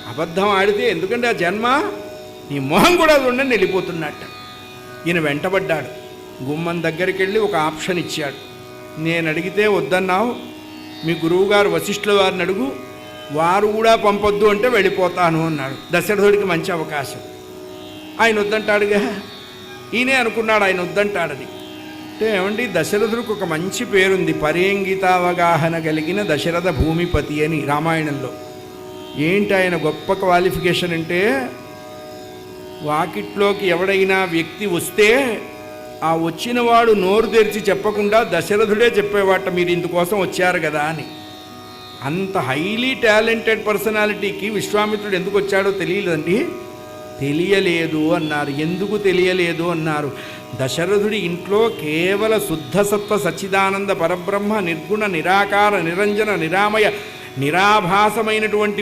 అబద్ధం ఆడితే ఎందుకంటే ఆ జన్మ నీ మొహం కూడా చూడండి వెళ్ళిపోతున్నట్ట. ఈయన వెంటబడ్డాడు. గుమ్మం దగ్గరికి వెళ్ళి ఒక ఆప్షన్ ఇచ్చాడు. నేను అడిగితే వద్దన్నావు, మీ గురువుగారు వశిష్ఠుల వారిని అడుగు, వారు కూడా పంపొద్దు అంటే వెళ్ళిపోతాను అన్నాడు. దశరథుడికి మంచి అవకాశం. ఆయన వద్దంటాడుగా. ఈయనే అనుకున్నాడు ఆయన వద్దంటాడని. అంటే ఏమండి, దశరథుడికి ఒక మంచి పేరుంది, పరేంగితావగాహన కలిగిన దశరథ భూమిపతి అని రామాయణంలో. ఏంటి ఆయన గొప్ప క్వాలిఫికేషన్ అంటే, వాకిట్లోకి ఎవడైనా వ్యక్తి వస్తే ఆ వచ్చినవాడు నోరు తెరిచి చెప్పకుండా దశరథుడే చెప్పేవాట, మీరు ఇందుకోసం వచ్చారు కదా అని. అంత హైలీ టాలెంటెడ్ పర్సనాలిటీకి విశ్వామిత్రుడు ఎందుకు వచ్చాడో తెలియలేదండి. తెలియలేదు అన్నారు. ఎందుకు తెలియలేదు అన్నారు? దశరథుడి ఇంట్లో కేవల శుద్ధసత్వ సచ్చిదానంద పరబ్రహ్మ నిర్గుణ నిరాకార నిరంజన నిరామయ నిరాభాసమైనటువంటి